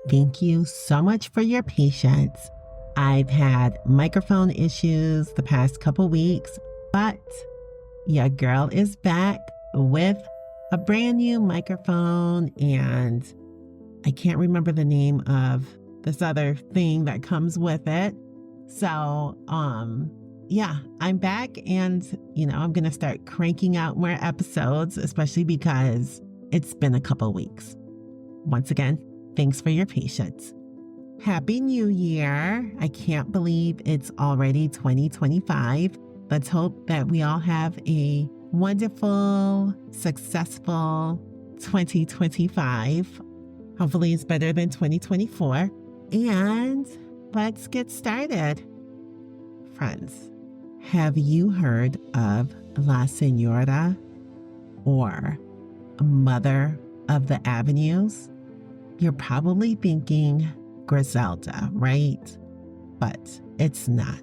Thank you so much for your patience. I've had microphone issues the past couple weeks, but your girl is back with a brand new microphone, and I can't remember the name of this other thing that comes with it. So, yeah, I'm back, and I'm going to start cranking out more episodes, especially because it's been a couple weeks. Once again, thanks for your patience. Happy New Year. I can't believe it's already 2025. Let's hope that we all have a wonderful, successful 2025. Hopefully it's better than 2024. And let's get started. Friends, have you heard of La Señora or Mother of the Avenues? You're probably thinking Griselda, right? But it's not.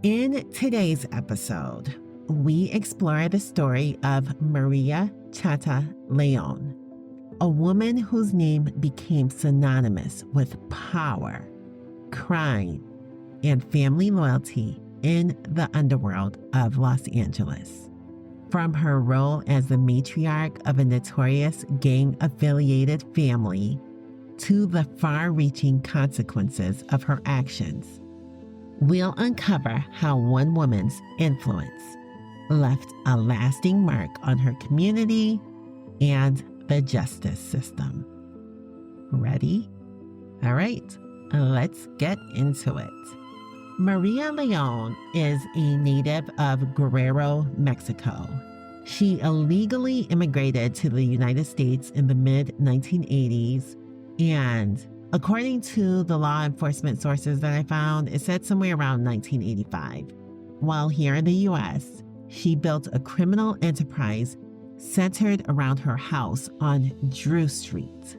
In today's episode, we explore the story of Maria Chata Leon, a woman whose name became synonymous with power, crime, and family loyalty in the underworld of Los Angeles. From her role as the matriarch of a notorious gang-affiliated family to the far-reaching consequences of her actions, we'll uncover how one woman's influence left a lasting mark on her community and the justice system. Ready? All right, let's get into it. Maria Leon is a native of Guerrero, Mexico. She illegally immigrated to the United States in the mid-1980s, and according to the law enforcement sources that I found, it said somewhere around 1985. While here in the U.S., she built a criminal enterprise centered around her house on Drew Street.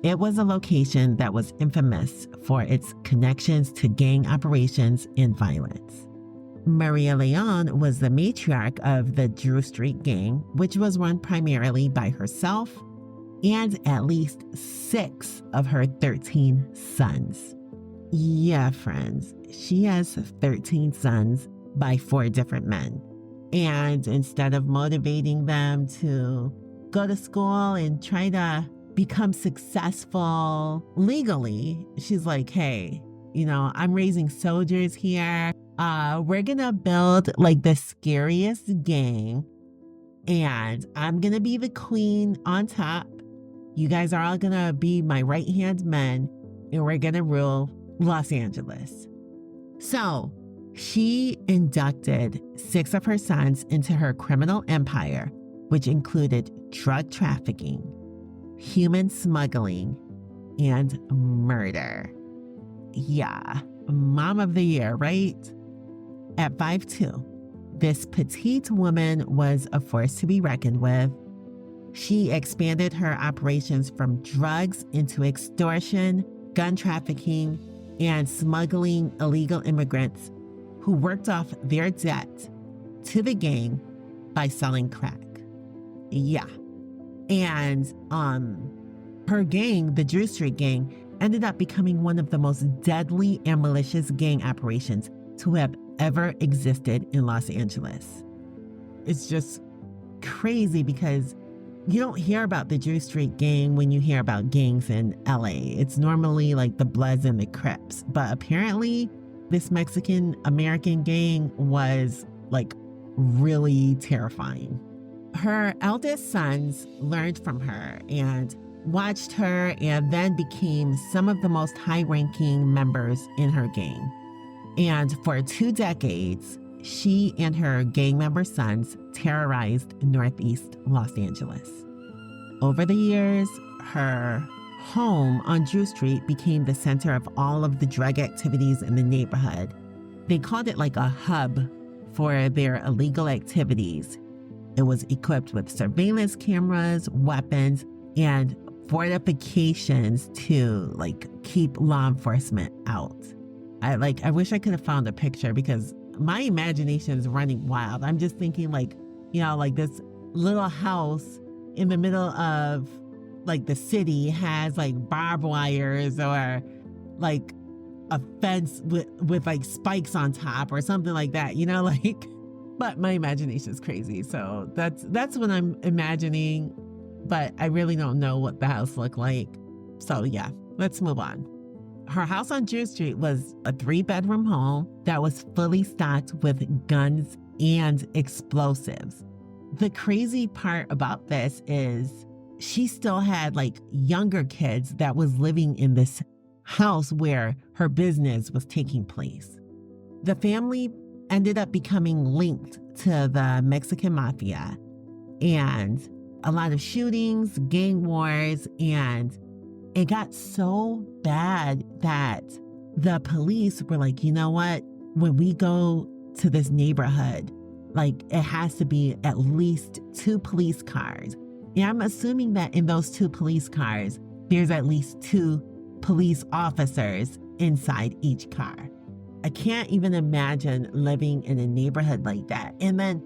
It was a location that was infamous for its connections to gang operations and violence. Maria Leon was the matriarch of the Drew Street gang, which was run primarily by herself and at least 6 of her 13 sons. Yeah, friends, she has 13 sons by 4 different men. And instead of motivating them to go to school and try to become successful legally, she's like, hey, I'm raising soldiers here. We're gonna build like the scariest gang, and I'm gonna be the queen on top. You guys are all gonna be my right-hand men, and we're gonna rule Los Angeles. So she inducted 6 of her sons into her criminal empire, which included drug trafficking, human smuggling, and murder. Yeah, mom of the year, right? At 5'2", this petite woman was a force to be reckoned with. She expanded her operations from drugs into extortion, gun trafficking, and smuggling illegal immigrants who worked off their debt to the gang by selling crack. Yeah. And her gang, the Drew Street gang, ended up becoming one of the most deadly and malicious gang operations to have ever existed in Los Angeles. It's just crazy because you don't hear about the Drew Street gang when you hear about gangs in LA. It's normally like the Bloods and the Crips. But apparently this Mexican-American gang was like really terrifying. Her eldest sons learned from her and watched her, and then became some of the most high-ranking members in her gang. And for 2 decades, she and her gang member sons terrorized Northeast Los Angeles. Over the years, her home on Drew Street became the center of all of the drug activities in the neighborhood. They called it like a hub for their illegal activities. It was equipped with surveillance cameras, weapons, and fortifications to like keep law enforcement out. I wish I could have found a picture because my imagination is running wild. I'm just thinking like this little house in the middle of like the city has like barbed wires or like a fence with like spikes on top or something like that, like, but my imagination is crazy. So that's what I'm imagining, but I really don't know what the house looked like. So yeah, let's move on. Her house on Drew Street was a 3-bedroom home that was fully stocked with guns and explosives. The crazy part about this is she still had like younger kids that was living in this house where her business was taking place. The family ended up becoming linked to the Mexican mafia and a lot of shootings, gang wars, and it got so bad that the police were like, you know what? When we go to this neighborhood, like it has to be at least 2 police cars. And I'm assuming that in those 2 police cars, there's at least 2 police officers inside each car. I can't even imagine living in a neighborhood like that. And then,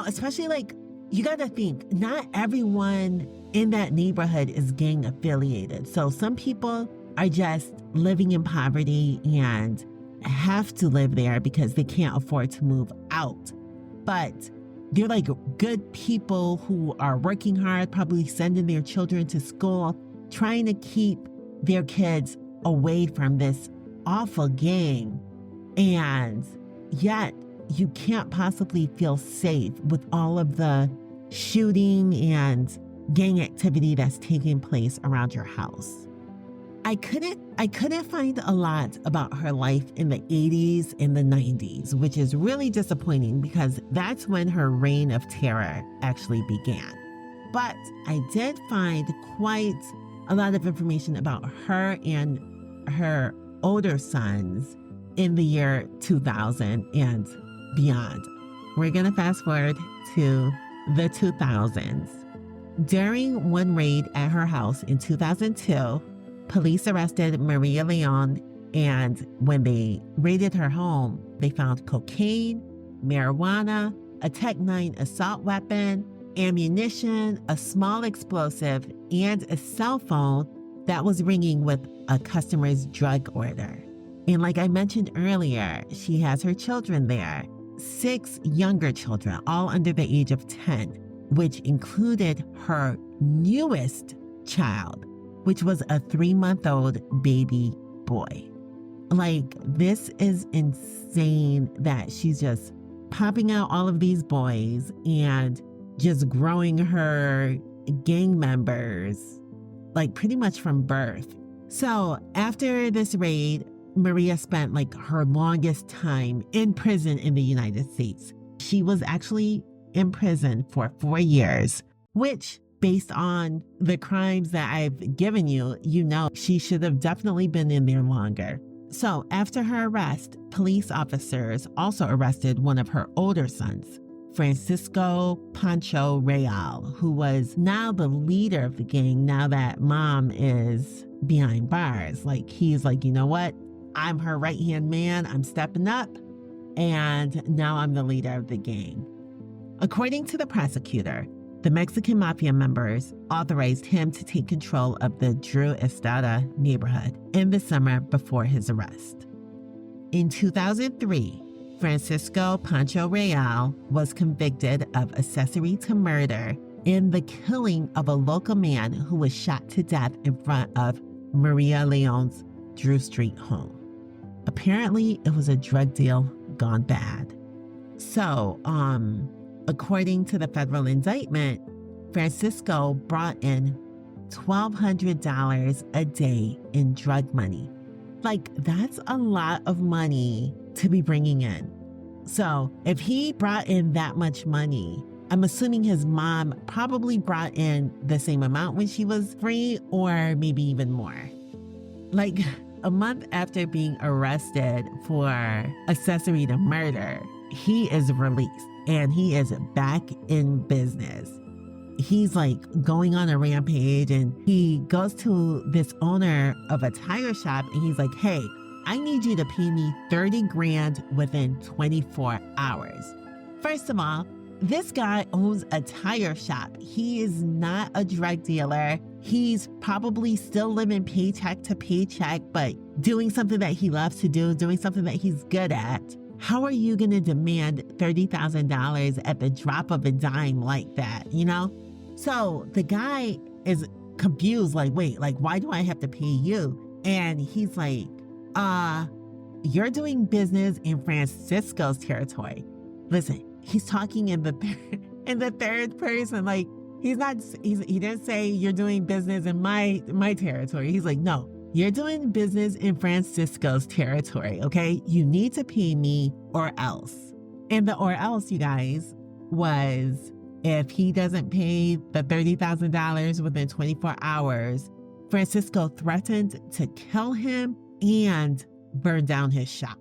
especially like, you got to think, not everyone in that neighborhood is gang affiliated. So some people are just living in poverty and have to live there because they can't afford to move out. But they're like good people who are working hard, probably sending their children to school, trying to keep their kids away from this awful gang. And yet you can't possibly feel safe with all of the shooting and gang activity that's taking place around your house. I couldn't find a lot about her life in the 80s and the 90s, which is really disappointing because that's when her reign of terror actually began. But I did find quite a lot of information about her and her older sons in the year 2000 and beyond. We're going to fast forward to the 2000s. During one raid at her house in 2002, police arrested Maria Leon, and when they raided her home, they found cocaine, marijuana, a Tech-9 assault weapon, ammunition, a small explosive, and a cell phone that was ringing with a customer's drug order. And like I mentioned earlier, she has her children there, 6 younger children, all under the age of 10, which included her newest child, which was a 3-month-old baby boy. Like, this is insane that she's just popping out all of these boys and just growing her gang members, like pretty much from birth. So after this raid, Maria spent like her longest time in prison in the United States. She was actually in prison for 4 years, which based on the crimes that I've given you, she should have definitely been in there longer. So after her arrest, police officers also arrested one of her older sons, Francisco Pancho Real, who was now the leader of the gang now that mom is behind bars. Like, he's like, you know what? I'm her right-hand man. I'm stepping up. And now I'm the leader of the gang. According to the prosecutor, the Mexican mafia members authorized him to take control of the Drew Estrada neighborhood in the summer before his arrest. In 2003, Francisco Pancho Real was convicted of accessory to murder in the killing of a local man who was shot to death in front of Maria Leon's Drew Street home. Apparently, it was a drug deal gone bad. So, according to the federal indictment, Francisco brought in $1,200 a day in drug money. Like, that's a lot of money to be bringing in. So if he brought in that much money, I'm assuming his mom probably brought in the same amount when she was free, or maybe even more. Like, a month after being arrested for accessory to murder, he is released and he is back in business. He's like going on a rampage, and he goes to this owner of a tire shop and he's like, hey, I need you to pay me 30 grand within 24 hours. First of all, this guy owns a tire shop. He is not a drug dealer. He's probably still living paycheck to paycheck, but doing something that he loves to do, doing something that he's good at. How are you going to demand $30,000 at the drop of a dime like that, you know? So the guy is confused, like, wait, like, why do I have to pay you? And he's like, you're doing business in Francisco's territory. Listen, he's talking in the third person, like, he didn't say you're doing business in my territory. He's like, no, you're doing business in Francisco's territory, okay? You need to pay me or else. And the or else, you guys, was if he doesn't pay the $30,000 within 24 hours, Francisco threatened to kill him and burn down his shop.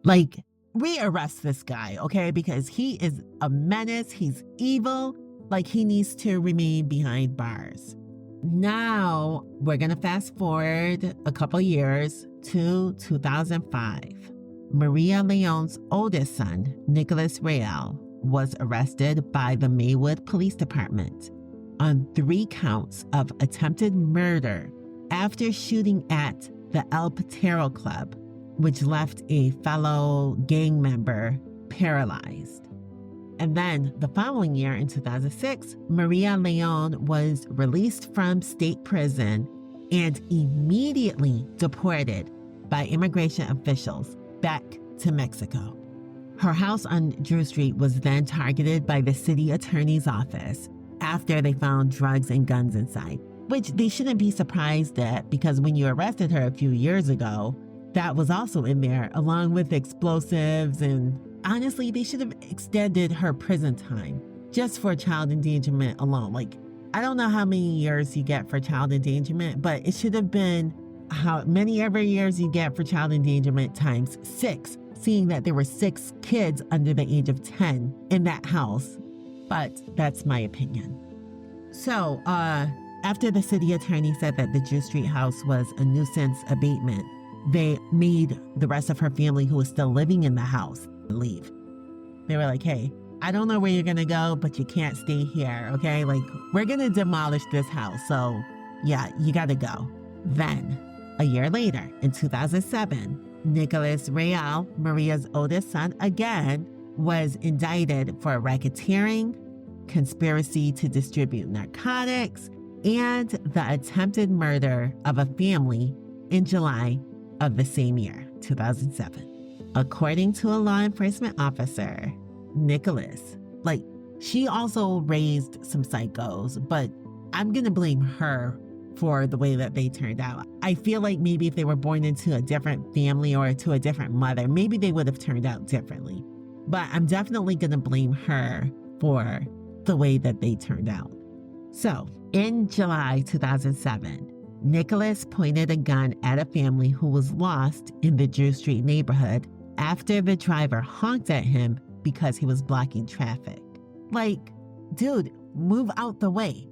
Like, we arrest this guy, okay? Because he is a menace. He's evil. Like, he needs to remain behind bars. Now, we're going to fast forward a couple years to 2005. Maria Leon's oldest son, Nicholas Real, was arrested by the Maywood Police Department on 3 counts of attempted murder after shooting at the El Patero Club, which left a fellow gang member paralyzed. And then the following year, in 2006, Maria Leon was released from state prison and immediately deported by immigration officials back to Mexico. Her house on Drew Street was then targeted by the city attorney's office after they found drugs and guns inside, which they shouldn't be surprised at, because when you arrested her a few years ago, that was also in there, along with explosives. And honestly, they should have extended her prison time just for child endangerment alone. Like, I don't know how many years you get for child endangerment, but it should have been how many ever years you get for child endangerment times 6, seeing that there were 6 kids under the age of 10 in that house. But that's my opinion. So, after the city attorney said that the Drew Street house was a nuisance abatement, they made the rest of her family who was still living in the house leave. They were like, hey, I don't know where you're going to go, but you can't stay here, okay? Like, we're going to demolish this house. So, yeah, you got to go. Then, a year later, in 2007, Nicholas Real, Maria's oldest son, again, was indicted for racketeering, conspiracy to distribute narcotics, and the attempted murder of a family in July of the same year, 2007. According to a law enforcement officer, Nicholas, like, she also raised some psychos, but I'm going to blame her for the way that they turned out. I feel like maybe if they were born into a different family or to a different mother, maybe they would have turned out differently. But I'm definitely going to blame her for the way that they turned out. So, in July 2007, Nicholas pointed a gun at a family who was lost in the Drew Street neighborhood after the driver honked at him because he was blocking traffic. Like, dude, move out the way.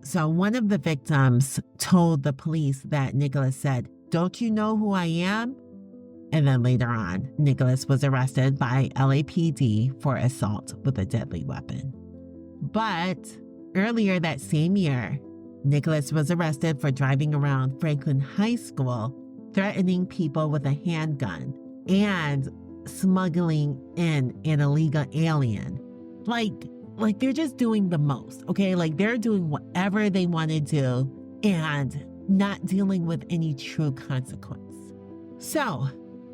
So one of the victims told the police that Nicholas said, "Don't you know who I am?" And then later on, Nicholas was arrested by LAPD for assault with a deadly weapon. But earlier that same year, Nicholas was arrested for driving around Franklin High School, threatening people with a handgun and smuggling in an illegal alien. Like they're just doing the most, okay? Like, they're doing whatever they want to do and not dealing with any true consequence. So,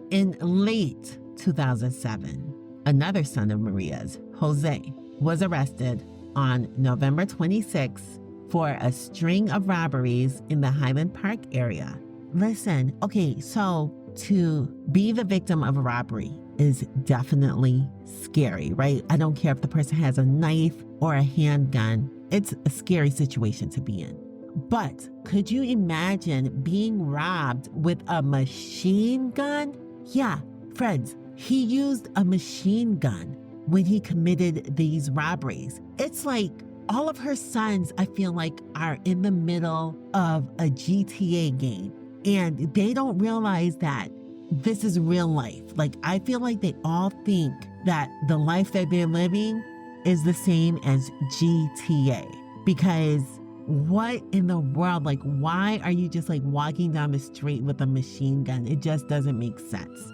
in late 2007, another son of Maria's, Jose, was arrested on November 26th for a string of robberies in the Highland Park area. Listen, okay, so to be the victim of a robbery is definitely scary, right? I don't care if the person has a knife or a handgun. It's a scary situation to be in. But could you imagine being robbed with a machine gun? Yeah, friends, he used a machine gun when he committed these robberies. It's like all of her sons, I feel like, are in the middle of a GTA game, and they don't realize that this is real life. Like, I feel like they all think that the life that they're living is the same as GTA, because what in the world? Like, why are you just like walking down the street with a machine gun? It just doesn't make sense.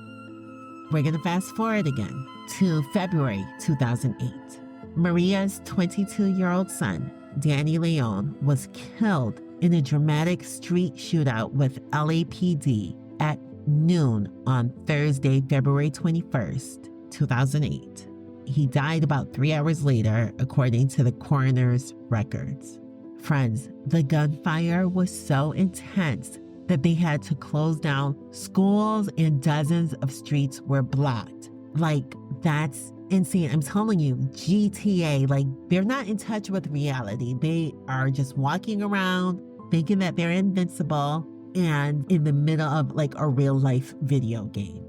We're going to fast forward again to February 2008. Maria's 22-year-old son, Danny Leon, was killed in a dramatic street shootout with LAPD at noon on Thursday, February 21st, 2008. He died about 3 hours later, according to the coroner's records. Friends, the gunfire was so intense that they had to close down schools and dozens of streets were blocked. Like, that's insane. I'm telling you, GTA, like, they're not in touch with reality. They are just walking around thinking that they're invincible and in the middle of like a real life video game.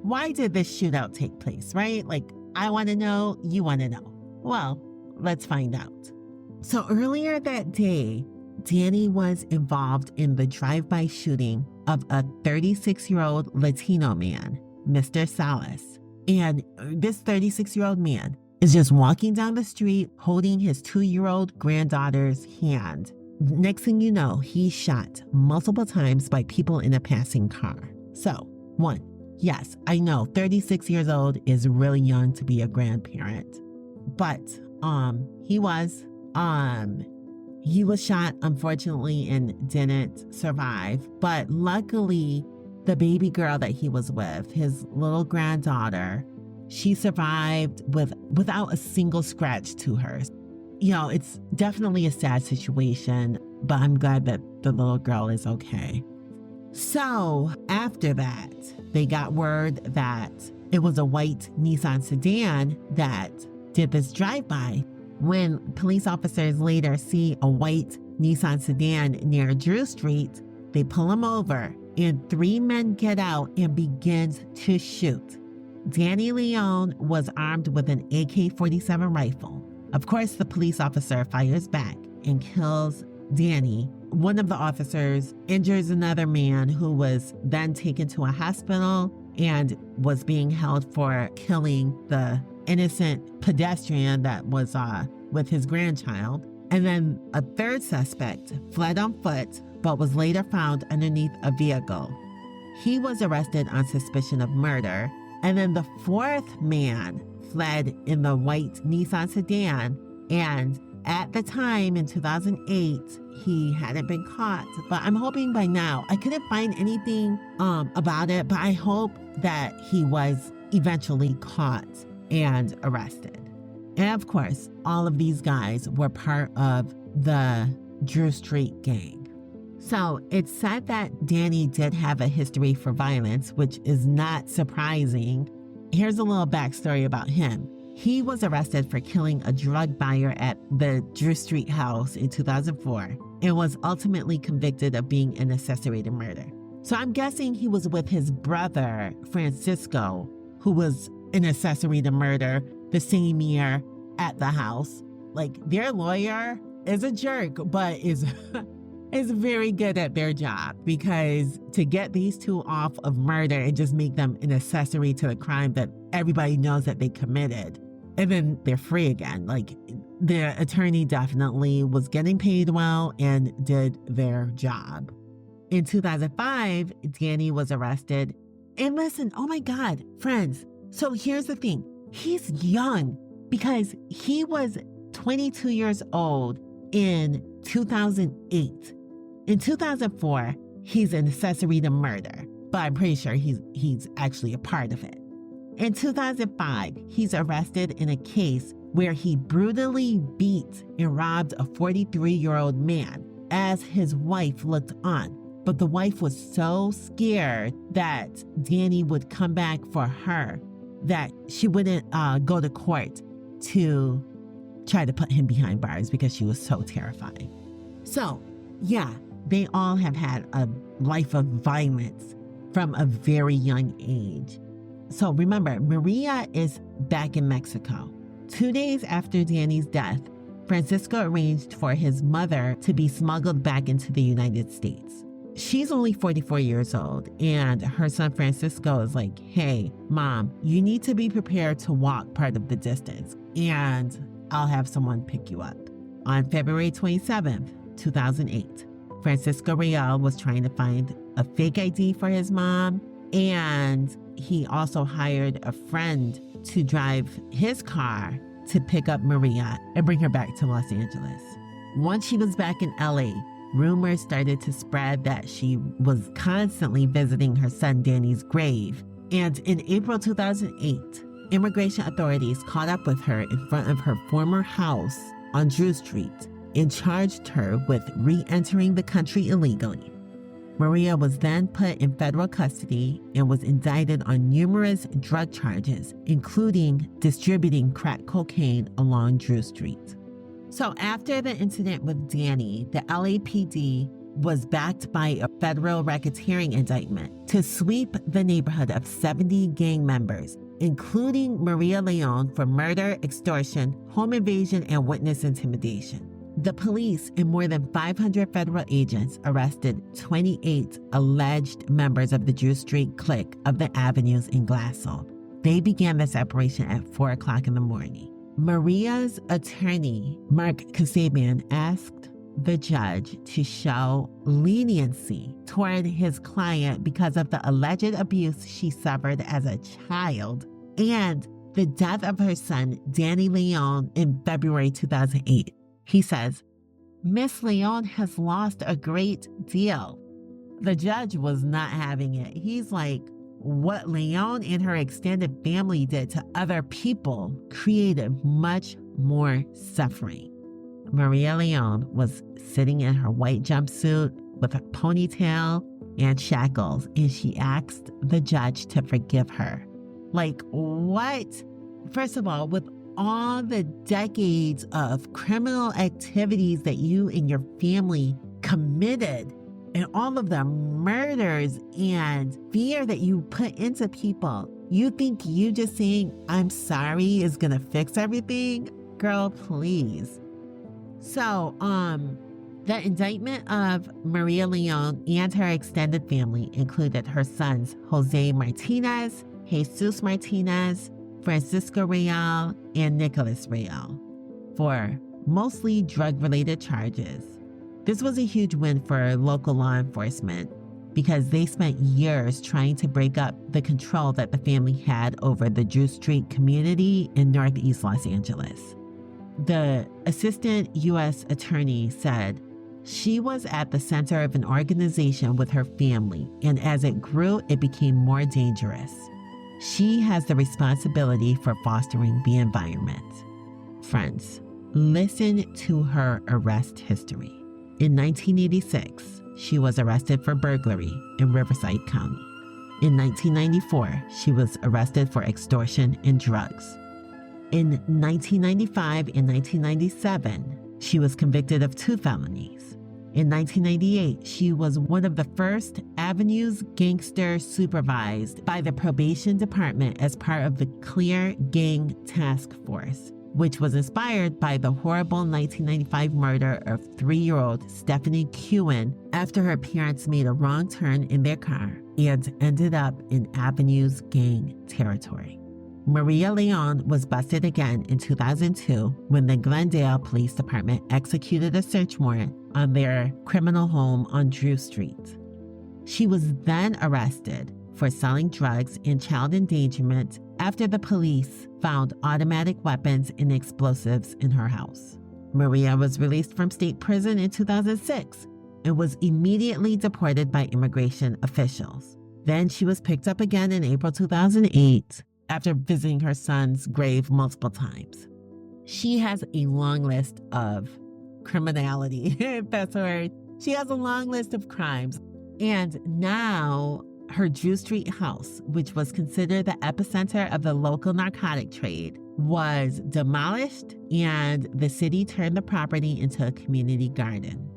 Why did this shootout take place, right? Like, I want to know, you want to know. Well, let's find out. So earlier that day, Danny was involved in the drive-by shooting of a 36-year-old Latino man, Mr. Salas. And this 36-year-old man is just walking down the street holding his 2-year-old granddaughter's hand. Next thing you know, he's shot multiple times by people in a passing car. So, 1, yes, I know 36 years old is really young to be a grandparent. But he was shot, unfortunately, and didn't survive. But luckily, the baby girl that he was with, his little granddaughter, she survived without a single scratch to her. You know, it's definitely a sad situation, but I'm glad that the little girl is okay. So after that, they got word that it was a white Nissan sedan that did this drive-by. When police officers later see a white Nissan sedan near Drew Street, they pull him over and 3 men get out and begin to shoot. Danny Leon was armed with an AK-47 rifle. Of course, the police officer fires back and kills Danny. One of the officers injures another man who was then taken to a hospital and was being held for killing the innocent pedestrian that was with his grandchild. And then a third suspect fled on foot, but was later found underneath a vehicle. He was arrested on suspicion of murder. And then the 4th man fled in the white Nissan sedan. And at the time in 2008, he hadn't been caught. But I'm hoping by now, I couldn't find anything about it, but I hope that he was eventually caught and arrested. And of course, all of these guys were part of the Drew Street gang. So it's said that Danny did have a history for violence, which is not surprising. Here's a little backstory about him. He was arrested for killing a drug buyer at the Drew Street house in 2004 and was ultimately convicted of being an accessory to murder. So I'm guessing he was with his brother, Francisco, who was an accessory to murder the same year at the house. Like, their lawyer is a jerk, but is very good at their job, because to get these two off of murder and just make them an accessory to the crime that everybody knows that they committed, and then they're free again. Like, their attorney definitely was getting paid well and did their job. In 2005, Danny was arrested. And listen, oh my God, friends. So here's the thing. He's young because he was 22 years old in 2008. In 2004, he's an accessory to murder, but I'm pretty sure he's actually a part of it. In 2005, he's arrested in a case where he brutally beat and robbed a 43-year-old man as his wife looked on. But the wife was so scared that Danny would come back for her that she wouldn't go to court to try to put him behind bars because she was so terrified. So, yeah, they all have had a life of violence from a very young age. So remember, Maria is back in Mexico. 2 days after Danny's death, Francisco arranged for his mother to be smuggled back into the United States. She's only 44 years old, and her son Francisco is like, hey, Mom, you need to be prepared to walk part of the distance, and I'll have someone pick you up. On February 27th, 2008. Francisco Real was trying to find a fake ID for his mom, and he also hired a friend to drive his car to pick up Maria and bring her back to Los Angeles. Once she was back in LA, rumors started to spread that she was constantly visiting her son Danny's grave. And in April 2008, immigration authorities caught up with her in front of her former house on Drew Street and charged her with re-entering the country illegally. Maria was then put in federal custody and was indicted on numerous drug charges, including distributing crack cocaine along Drew Street. So after the incident with Danny, the LAPD was backed by a federal racketeering indictment to sweep the neighborhood of 70 gang members, including Maria Leon, for murder, extortion, home invasion, and witness intimidation. The police and more than 500 federal agents arrested 28 alleged members of the Drew Street clique of the Avenues in Glassell. They began this operation at 4 o'clock in the morning. Maria's attorney, Mark Kasabian, asked the judge to show leniency toward his client because of the alleged abuse she suffered as a child and the death of her son, Danny Leon, in February 2008. He says, "Miss Leon has lost a great deal." The judge was not having it. He's like, what Leon and her extended family did to other people created much more suffering. Maria Leon was sitting in her white jumpsuit with a ponytail and shackles, and she asked the judge to forgive her. Like, what? First of all, with all the decades of criminal activities that you and your family committed, and all of the murders and fear that you put into people, you think you just saying, "I'm sorry" is gonna fix everything? Girl, please. So, the indictment of Maria Leon and her extended family included her sons, Jose Martinez, Jesus Martinez, Francisco Real, and Nicholas Real, for mostly drug-related charges. This was a huge win for local law enforcement because they spent years trying to break up the control that the family had over the Drew Street community in Northeast Los Angeles. The assistant U.S. attorney said, "She was at the center of an organization with her family, and as it grew, it became more dangerous. She has the responsibility for fostering the environment." Friends, listen to her arrest history. In 1986, she was arrested for burglary in Riverside County. In 1994, she was arrested for extortion and drugs. In 1995 and 1997, she was convicted of 2 felonies. In 1998, she was one of the first Avenues gangsters supervised by the probation department as part of the Clear Gang Task Force, which was inspired by the horrible 1995 murder of 3-year-old Stephanie Kewen after her parents made a wrong turn in their car and ended up in Avenues gang territory. Maria Leon was busted again in 2002 when the Glendale Police Department executed a search warrant on their criminal home on Drew Street. She was then arrested for selling drugs and child endangerment after the police found automatic weapons and explosives in her house. Maria was released from state prison in 2006 and was immediately deported by immigration officials. Then she was picked up again in April 2008 after visiting her son's grave multiple times. She has a long list of criminality, if that's a word. She has a long list of crimes. And now her Drew Street house, which was considered the epicenter of the local narcotic trade, was demolished and the city turned the property into a community garden.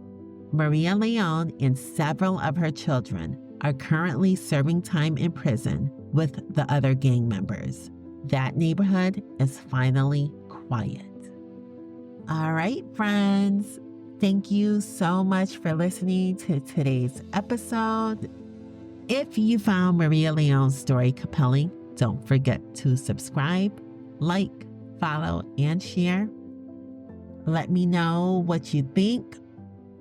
Maria Leon and several of her children are currently serving time in prison with the other gang members. That neighborhood is finally quiet. All right, friends. Thank you so much for listening to today's episode. If you found Maria Leon's story compelling, don't forget to subscribe, like, follow, and share. Let me know what you think.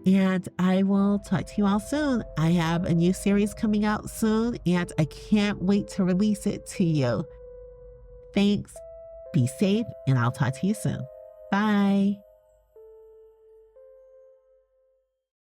And I will talk to you all soon. I have a new series coming out soon, and I can't wait to release it to you. Thanks. Be safe, and I'll talk to you soon. Bye.